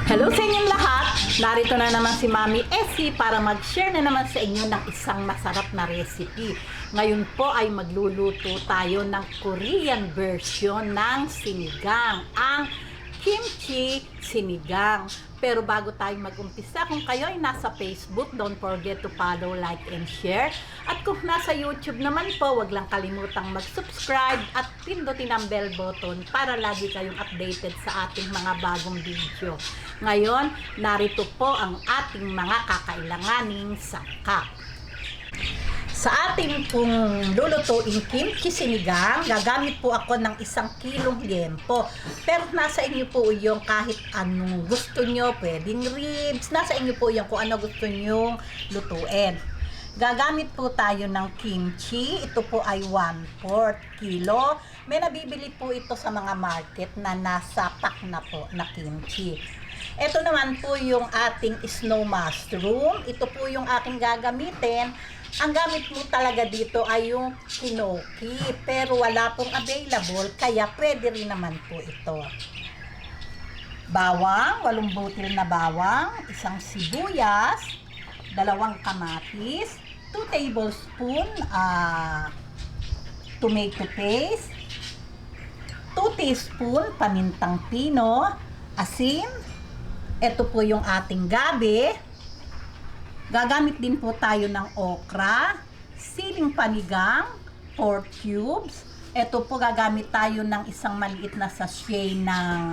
Hello sa inyong lahat! Narito na naman si Mami Essie para mag-share na naman sa inyo ng isang masarap na recipe. Ngayon po ay magluluto tayo ng Korean version ng sinigang, ang kimchi sinigang. Pero bago tayo mag-umpisa, kung kayo ay nasa Facebook, don't forget to follow, like, and share. At kung nasa YouTube naman po, wag lang kalimutang mag-subscribe at pindutin ang bell button para lagi kayong updated sa ating mga bagong video. Ngayon, narito po ang ating mga kakailanganing sangkap. Sa ating pong lulutuin kimchi sinigang, gagamit po ako ng 1 kilong liempo. Pero nasa inyo po yung kahit anong gusto nyo, pwedeng ribs, nasa inyo po yung kung ano gusto nyo lutuin. Gagamit po tayo ng kimchi, ito po ay 1/4 kilo. May nabibili po ito sa mga market na nasa pack na po na kimchi. Ito naman po yung ating snow mushroom, ito po yung aking gagamitin. Ang gamit mo talaga dito ay yung kinoki, pero wala pong available, kaya pwede rin naman po ito. Bawang, 8 butil na bawang, 1 sibuyas, 2 kamatis, 2 tablespoon tomato paste, 2 teaspoon pamintang pino, asin, ito po yung ating gabi. Gagamit din po tayo ng okra, siling panigang, 4 cubes. Ito po gagamit tayo ng 1 maliit na sachet ng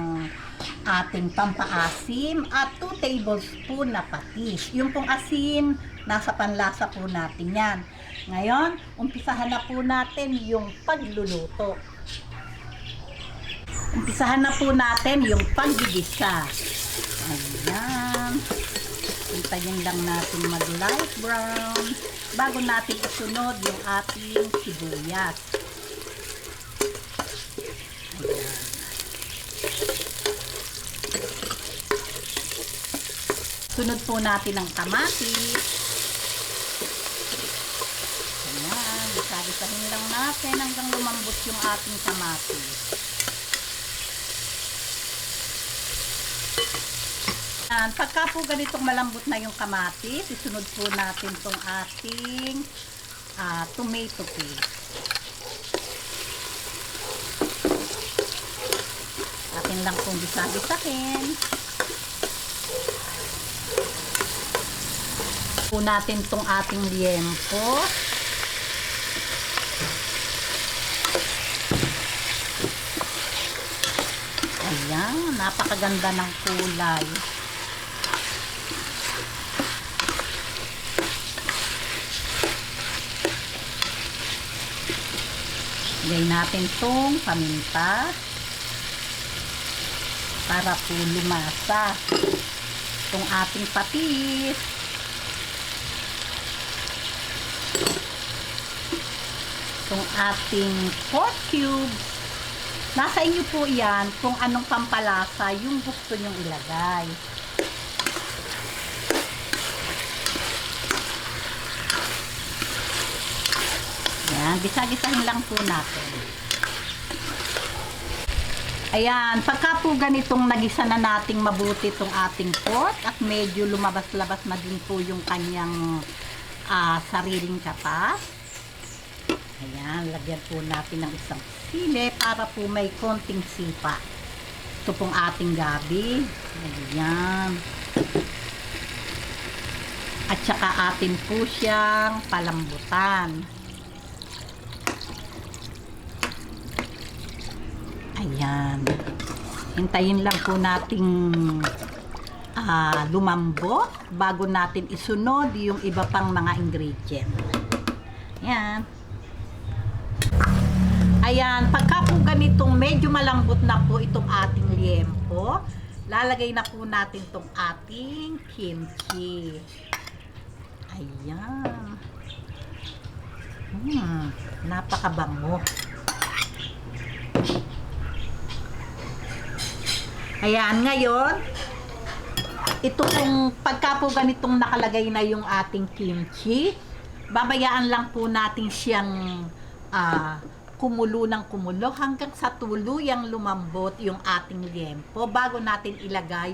ating pampaasim at 2 tablespoon na patis. Yung pong asin, nasa panlasa po natin yan. Ngayon, umpisahan na po natin yung pagluluto. Umpisahan na po natin yung paggigisa. Ayan. Hintayin lang natin mag light brown bago natin isunod yung ating sibuyas. Ayan. Sunod po natin ang kamatis. Ayan. Isa-isahin lang natin hanggang lumambot yung ating kamatis. Pagka po ganitong malambot na yung kamatis, isunod po natin tong ating tomato paste. Atin lang pong bisa-bisahin. Po natin tong ating liempo. Ayan, napakaganda ng kulay. Lagay natin tong paminta para po lumasa itong ating patis. Itong ating 4 cubes. Nasa inyo po yan kung anong pampalasa yung gusto nyong ilagay. Ayan, bisa-gisahin lang po natin. Ayan, pagka po ganitong nagisa na nating mabuti itong ating pork at medyo lumabas-labas na din po yung kanyang sariling katas. Ayan, lagyan po natin ng 1 sili para po may konting sipa. Ito pong ating gabi. Ayan. At saka atin po siyang palambutan. Ayan. Hintayin lang po nating lumambot bago natin isunod yung iba pang mga ingredient. Ayan. Ayan. Pagka po ganitong medyo malambot na po itong ating liempo, lalagay na po natin itong ating kimchi. Ayan. Napakabango. Ayan, ngayon, ito kung pagka po ganitong nakalagay na yung ating kimchi, babayaan lang po natin siyang kumulo ng kumulo hanggang sa tuluyang lumambot yung ating liempo bago natin ilagay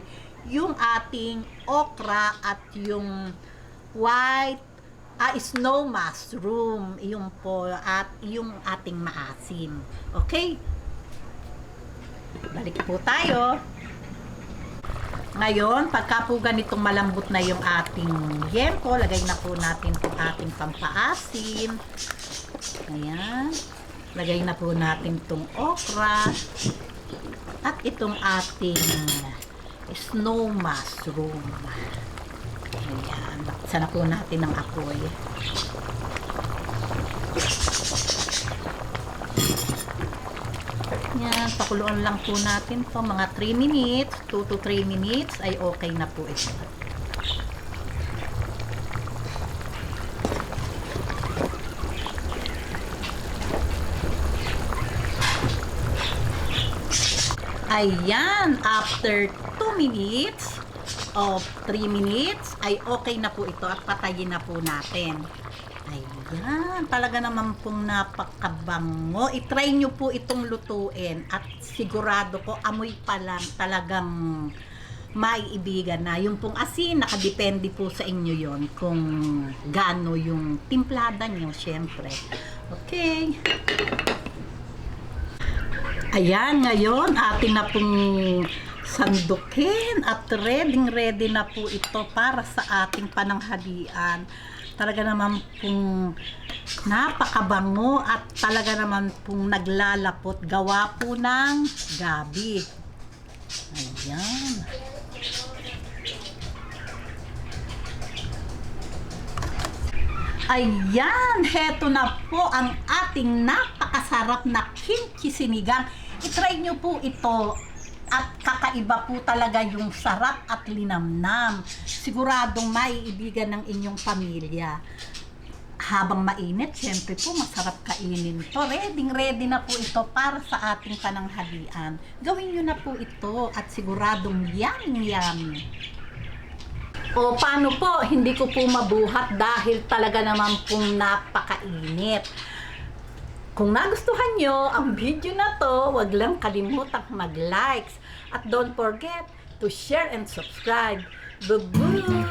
yung ating okra at yung white snow mushroom, yung po, at yung ating maasim. Okay? Balik po tayo. Ngayon, pagka po ganitong malambot na yung ating yempo, lagay na po natin itong ating pampaasim. Ayan. Lagay na po natin itong okra at itong ating snow mushroom. Ayan. Baksan na po natin ang apoy. Ayan. Pakuluan lang po natin to mga 3 minutes. 2 to 3 minutes ay okay na po ito. Ayan, after 2 minutes o 3 minutes ay okay na po ito at patayin na po natin. Ayan, talaga naman pong napakabango. I-try nyo po itong lutuin at sigurado ko amoy pa lang talagang maiibigan na. Yung pong asin, nakadepende po sa inyo yon kung gaano yung timplada nyo, syempre. Okay. Ayan, ngayon atin na pong sandukin at ready na po ito para sa ating pananghalian. Talaga naman pong napakabango at talaga naman pong naglalapot. Gawa po ng gabi. Ayan. Ayan, heto na po ang ating napakasarap na kimchi sinigang. I-try nyo po ito at kakaiba po talaga yung sarap at linamnam. Siguradong maiibigan ng inyong pamilya. Habang mainit, syempre po masarap kainin to. Ready na po ito para sa ating pananghalian. Gawin nyo na po ito at siguradong yummy. O paano po, hindi ko po mabuhat dahil talaga naman pong napakainit. Kung nagustuhan nyo ang video na to, wag lang kalimutang mag-likes. At don't forget to share and subscribe. Bye-bye!